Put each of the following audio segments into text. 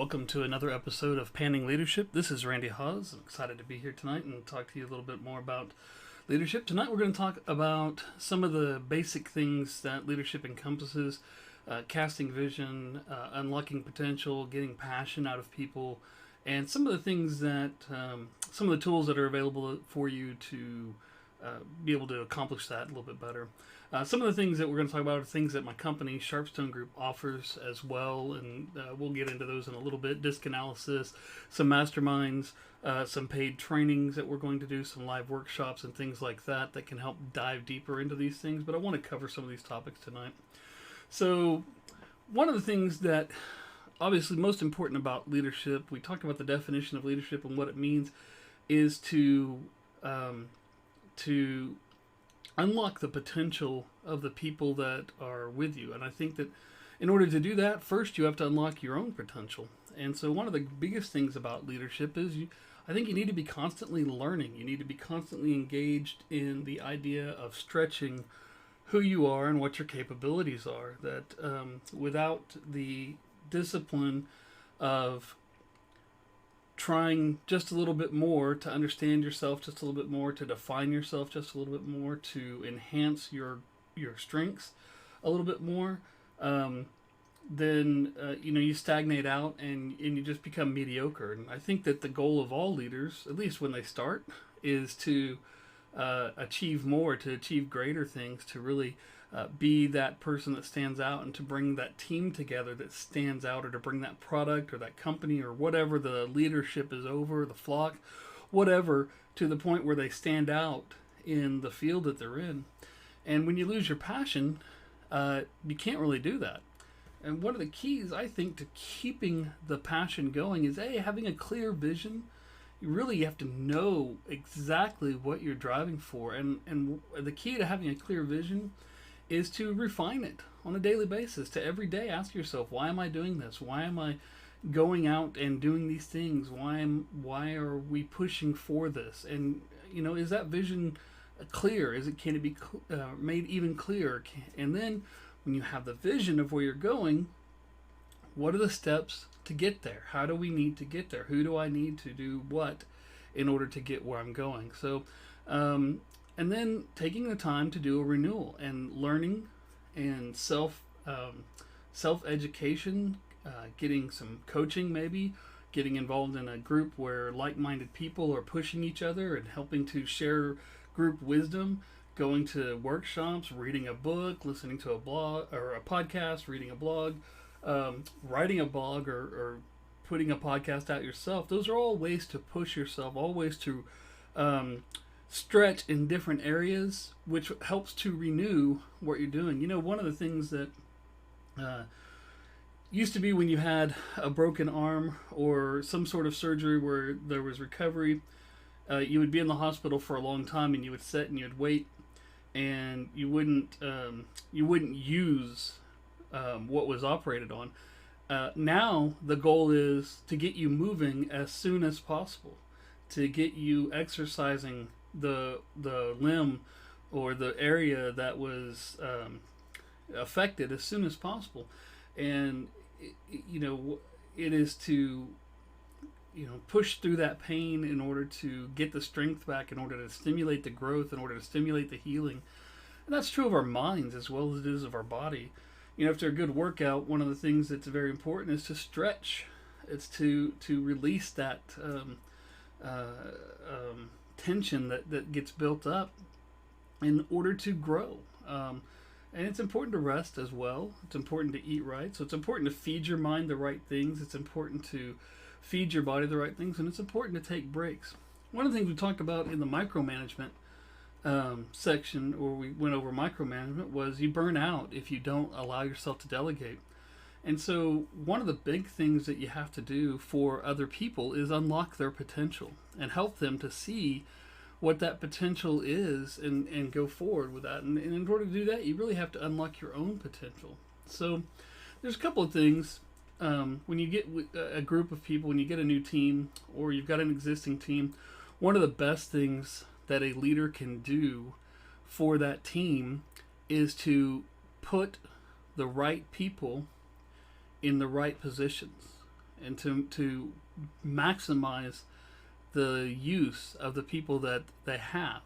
Welcome to another episode of Panning Leadership. This is Randy Hawes. I'm excited to be here tonight and talk to you a little bit more about leadership. Tonight we're going to talk about some of the basic things that leadership encompasses, casting vision, unlocking potential, getting passion out of people, and some of the things that, some of the tools that are available for you to be able to accomplish that a little bit better. Some of the things that we're going to talk about are things that my company, Sharpstone Group, offers as well, and we'll get into those in a little bit. Disc analysis, some masterminds, some paid trainings that we're going to do, some live workshops and things like that that can help dive deeper into these things, but I want to cover some of these topics tonight. So one of the things that obviously most important about leadership, we talked about the definition of leadership and what it means, is to unlock the potential of the people that are with you. And I think that in order to do that, first you have to unlock your own potential. And so one of the biggest things about leadership is I think you need to be constantly learning. You need to be constantly engaged in the idea of stretching who you are and what your capabilities are. That without the discipline of trying just a little bit more to understand yourself just a little bit more, to define yourself just a little bit more, to enhance your strengths a little bit more, then you stagnate out and you just become mediocre. And I think that the goal of all leaders, at least when they start, is to achieve more, to achieve greater things, to really be that person that stands out, and to bring that team together that stands out, or to bring that product or that company or whatever the leadership is over, the flock, whatever, to the point where they stand out in the field that they're in. And when you lose your passion, you can't really do that. And one of the keys, I think, to keeping the passion going is having a clear vision. You really have to know exactly what you're driving for. And the key to having a clear vision is to refine it on a daily basis. To every day ask yourself, why am I doing this? Why am I going out and doing these things? Why are we pushing for this? And is that vision clear? Can it be made even clearer? And then when you have the vision of where you're going, what are the steps to get there? How do we need to get there? Who do I need to do what in order to get where I'm going? So and then taking the time to do a renewal and learning and self-education, getting some coaching, maybe getting involved in a group where like-minded people are pushing each other and helping to share group wisdom, going to workshops, reading a book, listening to a blog or a podcast, reading a blog, writing a blog, or putting a podcast out yourself. Those are all ways to push yourself, all ways to stretch in different areas, which helps to renew what you're doing. One of the things that used to be when you had a broken arm or some sort of surgery where there was recovery, you would be in the hospital for a long time, and you would sit and you'd wait, and you wouldn't use what was operated on. Now the goal is to get you moving as soon as possible, to get you exercising the limb or the area that was affected as soon as possible. And it is to push through that pain in order to get the strength back, in order to stimulate the growth, in order to stimulate the healing. And that's true of our minds as well as it is of our body. After a good workout, one of the things that's very important is to stretch. It's to release that tension that gets built up in order to grow. And it's important to rest as well. It's important to eat right. So it's important to feed your mind the right things. It's important to feed your body the right things. And it's important to take breaks. One of the things we talked about in the micromanagement section, where we went over micromanagement, was you burn out if you don't allow yourself to delegate. And so one of the big things that you have to do for other people is unlock their potential and help them to see what that potential is and go forward with that. And in order to do that, you really have to unlock your own potential. So there's a couple of things. When you get a group of people, when you get a new team, or you've got an existing team, one of the best things that a leader can do for that team is to put the right people in the right positions. and to maximize the use of the people that they have.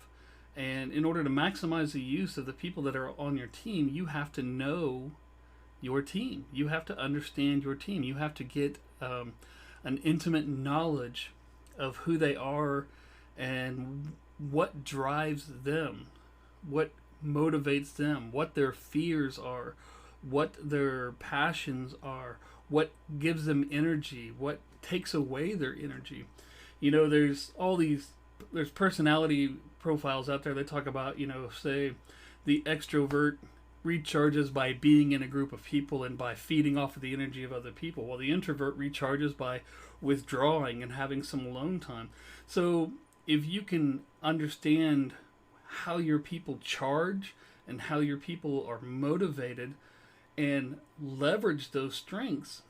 And in order to maximize the use of the people that are on your team, you have to know your team. You have to understand your team. You have to get an intimate knowledge of who they are and what drives them, what motivates them, what their fears are, what their passions are, what gives them energy, what takes away their energy. You know, there's personality profiles out there that talk about, say the extrovert recharges by being in a group of people and by feeding off of the energy of other people, while the introvert recharges by withdrawing and having some alone time. So if you can understand how your people charge and how your people are motivated and leverage those strengths,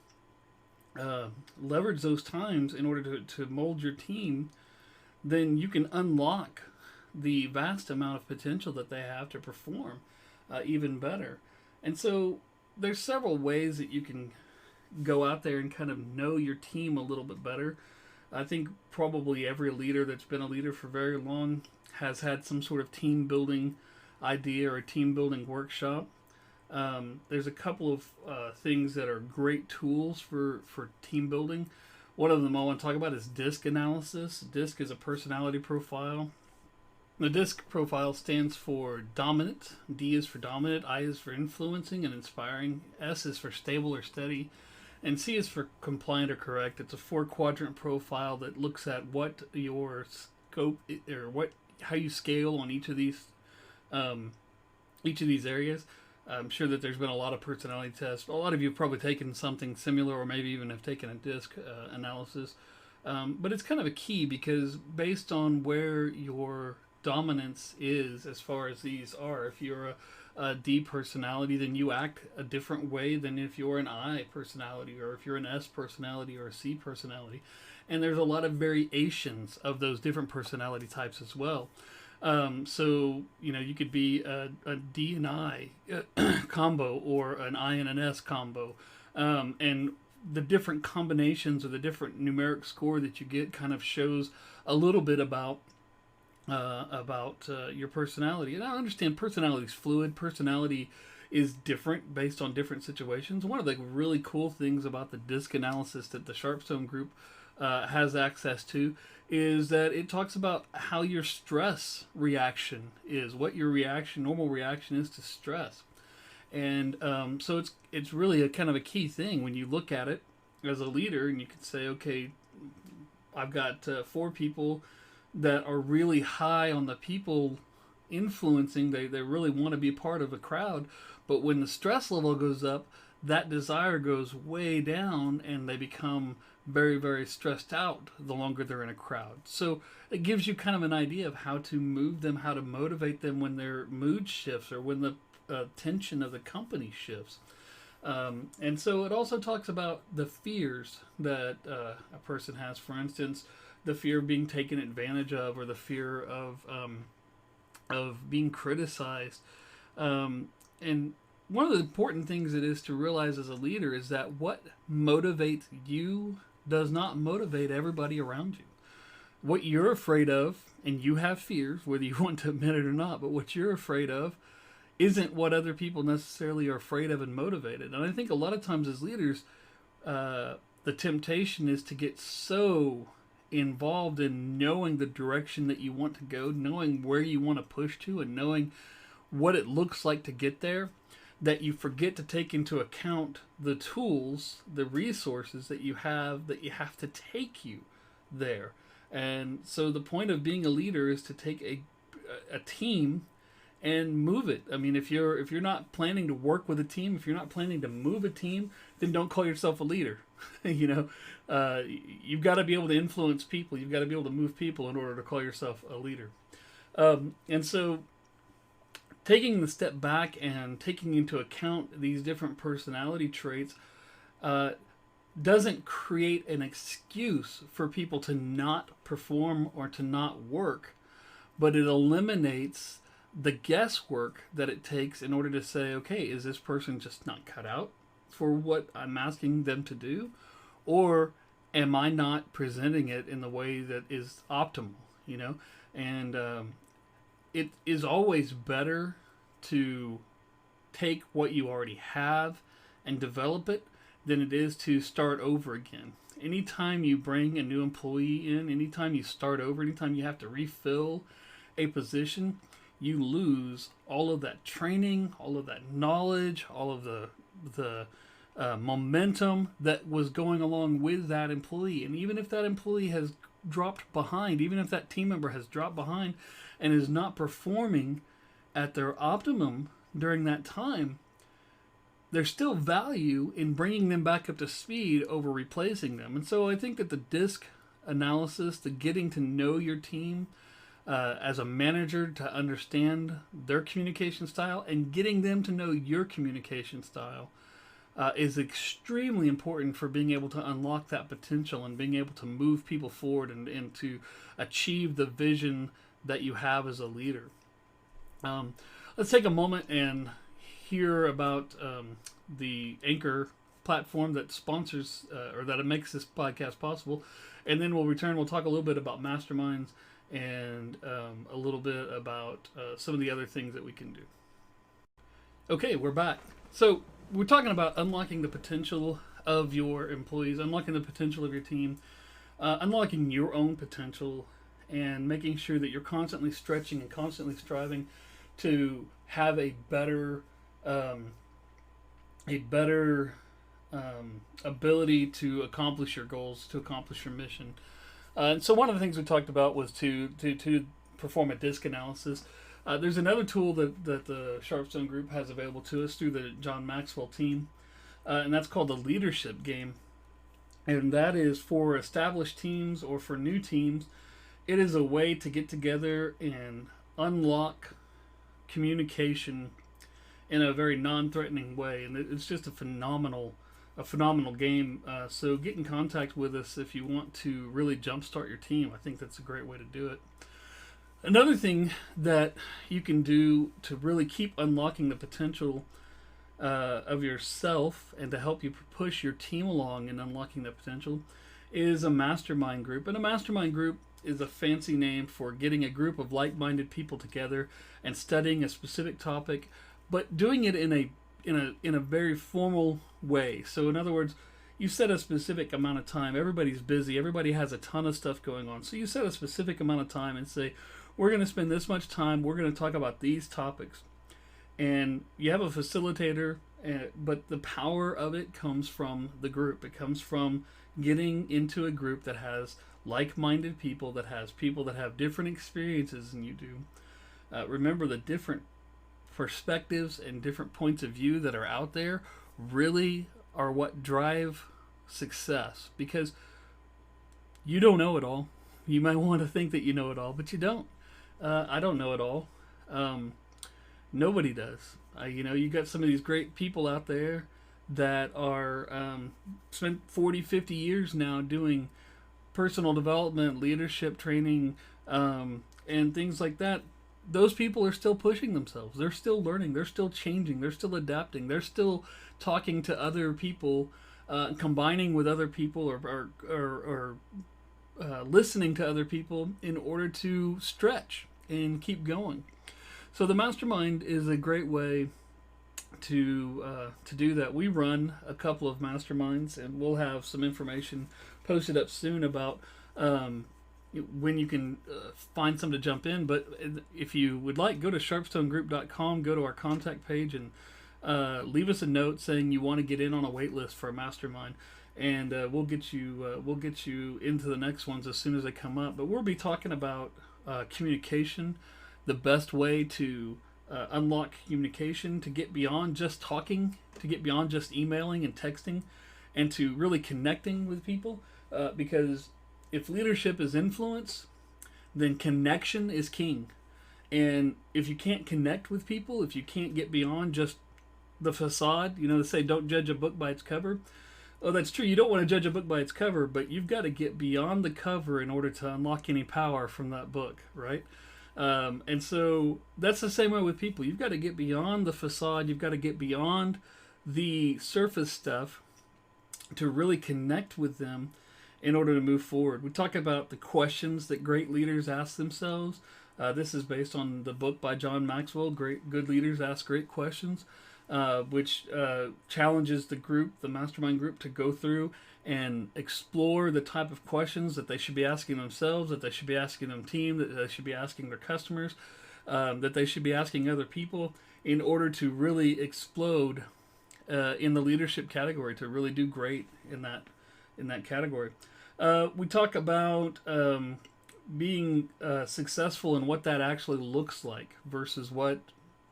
leverage those times in order to mold your team, then you can unlock the vast amount of potential that they have to perform even better. And so there's several ways that you can go out there and kind of know your team a little bit better. I think probably every leader that's been a leader for very long has had some sort of team building idea or a team building workshop. There's a couple of things that are great tools for team building. One of them I want to talk about is DISC analysis. DISC is a personality profile. The DISC profile stands for dominant. D is for dominant. I is for influencing and inspiring. S is for stable or steady. And C is for compliant or correct. It's a 4-quadrant profile that looks at what your scope or how you scale on each of these areas. I'm sure that there's been a lot of personality tests. A lot of you have probably taken something similar, or maybe even have taken a DISC analysis. But it's kind of a key because based on where your dominance is, as far as these are, if you're a D personality, then you act a different way than if you're an I personality, or if you're an S personality, or a C personality. And there's a lot of variations of those different personality types as well. So, you could be a D and I combo, or an I and an S combo. And the different combinations or the different numeric score that you get kind of shows a little bit about your personality. And I understand personality is fluid. Personality is different based on different situations. One of the really cool things about the DISC analysis that the Sharpstone Group has access to is that it talks about how your stress reaction is, what your normal reaction is to stress. And so it's really a kind of a key thing when you look at it as a leader, and you could say, okay, I've got 4 people that are really high on the people influencing. They really want to be part of a crowd, but when the stress level goes up, that desire goes way down, and they become very, very stressed out the longer they're in a crowd. So it gives you kind of an idea of how to move them, how to motivate them when their mood shifts, or when the tension of the company shifts. And so it also talks about the fears that a person has. For instance, the fear of being taken advantage of, or the fear of being criticized. And one of the important things it is to realize as a leader is that what motivates you does not motivate everybody around you. What you're afraid of, and you have fears, whether you want to admit it or not, but what you're afraid of isn't what other people necessarily are afraid of and motivated. And I think a lot of times as leaders, the temptation is to get so involved in knowing the direction that you want to go, knowing where you want to push to, and knowing what it looks like to get there, that you forget to take into account the tools, the resources that you have to take you there. And so the point of being a leader is to take a team and move it. I mean, if you're not planning to work with a team, if you're not planning to move a team, then don't call yourself a leader. You've got to be able to influence people. You've got to be able to move people in order to call yourself a leader. And so taking the step back and taking into account these different personality traits doesn't create an excuse for people to not perform or to not work, but it eliminates the guesswork that it takes in order to say, okay, is this person just not cut out for what I'm asking them to do? or am I not presenting it in the way that is optimal? You know, and it is always better to take what you already have and develop it than it is to start over again. Anytime you bring a new employee in, anytime you start over, anytime you have to refill a position, you lose all of that training, all of that knowledge, all of the momentum that was going along with that employee. And even if that employee has dropped behind, even if that team member has dropped behind and is not performing at their optimum during that time, there's still value in bringing them back up to speed over replacing them. And so I think that the DISC analysis, the getting to know your team as a manager, to understand their communication style and getting them to know your communication style is extremely important for being able to unlock that potential and being able to move people forward and to achieve the vision that you have as a leader. Let's take a moment and hear about the Anchor platform that sponsors or that makes this podcast possible, and then we'll return. We'll talk a little bit about masterminds and a little bit about some of the other things that we can do. Okay, we're back. So we're talking about unlocking the potential of your employees, unlocking the potential of your team, unlocking your own potential, and making sure that you're constantly stretching and constantly striving to have a better ability to accomplish your goals, to accomplish your mission. And so one of the things we talked about was to perform a DISC analysis. There's another tool that the Sharpstone Group has available to us through the John Maxwell team, and that's called the leadership game. And that is for established teams or for new teams. It is a way to get together and unlock communication in a very non-threatening way, and it's just a phenomenal game. So get in contact with us if you want to really jumpstart your team. I think that's a great way to do it. Another thing that you can do to really keep unlocking the potential of yourself and to help you push your team along in unlocking that potential is a mastermind group. And a mastermind group is a fancy name for getting a group of like-minded people together and studying a specific topic, but doing it in a very formal way. So in other words, you set a specific amount of time. Everybody's busy. Everybody has a ton of stuff going on. So you set a specific amount of time and say, we're going to spend this much time. We're going to talk about these topics. And you have a facilitator, but the power of it comes from the group. It comes from getting into a group that has like-minded people, that has people that have different experiences than you do. Remember, the different perspectives and different points of view that are out there really are what drive success, because you don't know it all. You might want to think that you know it all, but you don't. I don't know it all. Nobody does. You got some of these great people out there that are spent 40, 50 years now doing personal development, leadership training, and things like that. Those people are still pushing themselves. They're still learning. They're still changing. They're still adapting. They're still talking to other people, combining with other people, or listening to other people in order to stretch and keep going. So the mastermind is a great way to do that. We run a couple of masterminds, and we'll have some information posted up soon about when you can find some to jump in. But if you would like, go to sharpstonegroup.com, go to our contact page, and leave us a note saying you want to get in on a wait list for a mastermind, and we'll get you into the next ones as soon as they come up. But we'll be talking about communication, the best way to unlock communication, to get beyond just talking, to get beyond just emailing and texting, and to really connecting with people, because if leadership is influence, then connection is king. And if you can't connect with people, if you can't get beyond just the facade, they say don't judge a book by its cover. Oh, that's true. You don't want to judge a book by its cover, but you've got to get beyond the cover in order to unlock any power from that book, right? And so that's the same way with people. You've got to get beyond the facade. You've got to get beyond the surface stuff to really connect with them in order to move forward. We talk about the questions that great leaders ask themselves. This is based on the book by John Maxwell, Good Leaders Ask Great Questions, which challenges the group, the mastermind group, to go through and explore the type of questions that they should be asking themselves, that they should be asking their team, that they should be asking their customers, that they should be asking other people in order to really explode in the leadership category, to really do great in that category. We talk about being successful and what that actually looks like versus what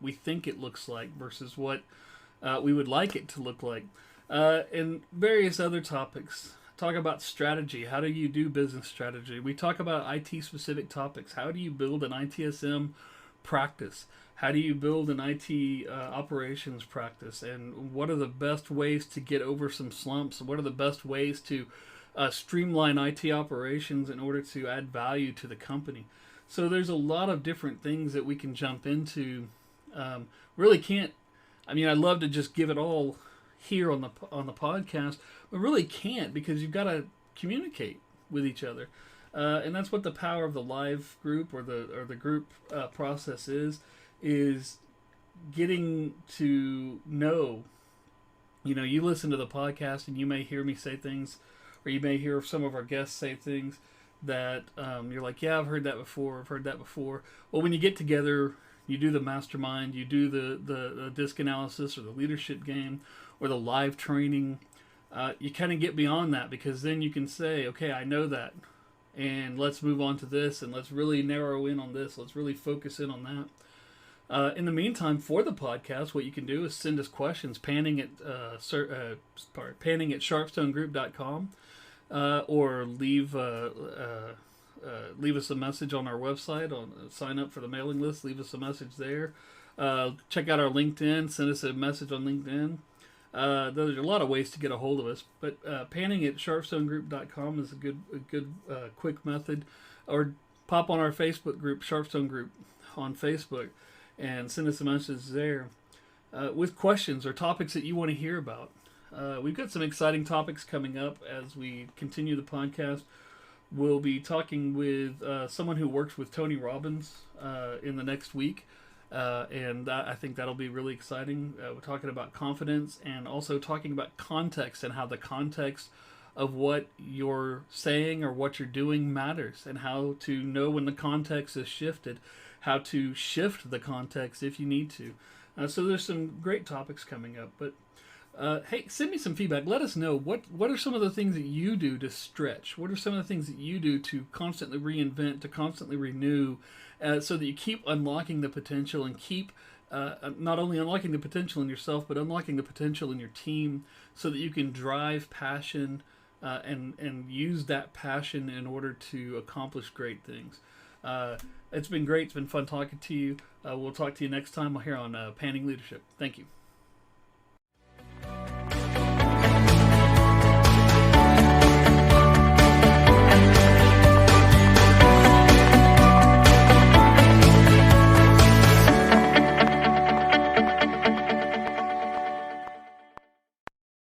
we think it looks like versus what we would like it to look like. And various other topics. Talk about strategy. How do you do business strategy? We talk about IT specific topics. How do you build an ITSM practice? How do you build an IT operations practice? And what are the best ways to get over some slumps? What are the best ways to streamline IT operations in order to add value to the company? So there's a lot of different things that we can jump into. Really can't. I mean, I'd love to just give it all here on the podcast, but really can't, because you've got to communicate with each other, and that's what the power of the live group or the group process is getting to know. You know, you listen to the podcast and you may hear me say things, or you may hear some of our guests say things that you're like, yeah, I've heard that before. Well, when you get together, you do the mastermind, you do the disc analysis or the leadership game or the live training, you kind of get beyond that, because then you can say, okay, I know that, and let's move on to this, and let's really narrow in on this. Let's really focus in on that. In the meantime, for the podcast, what you can do is send us questions, panning at sharpstonegroup.com, or leave us a message on our website, sign up for the mailing list, leave us a message there. Check out our LinkedIn, send us a message on LinkedIn. There's a lot of ways to get a hold of us, but panning at sharpstonegroup.com is a good quick method. Or pop on our Facebook group, Sharpstone Group, on Facebook, and send us a message there with questions or topics that you want to hear about. We've got some exciting topics coming up as we continue the podcast. We'll be talking with someone who works with Tony Robbins in the next week. And I think that'll be really exciting. We're talking about confidence, and also talking about context, and how the context of what you're saying or what you're doing matters, and how to know when the context is shifted, how to shift the context if you need to. So there's some great topics coming up. But hey, send me some feedback. Let us know what are some of the things that you do to stretch. What are some of the things that you do to constantly reinvent, to constantly renew, so that you keep unlocking the potential, and keep not only unlocking the potential in yourself, but unlocking the potential in your team, so that you can drive passion and use that passion in order to accomplish great things. It's been great. It's been fun talking to you. We'll talk to you next time here on Panning Leadership. Thank you.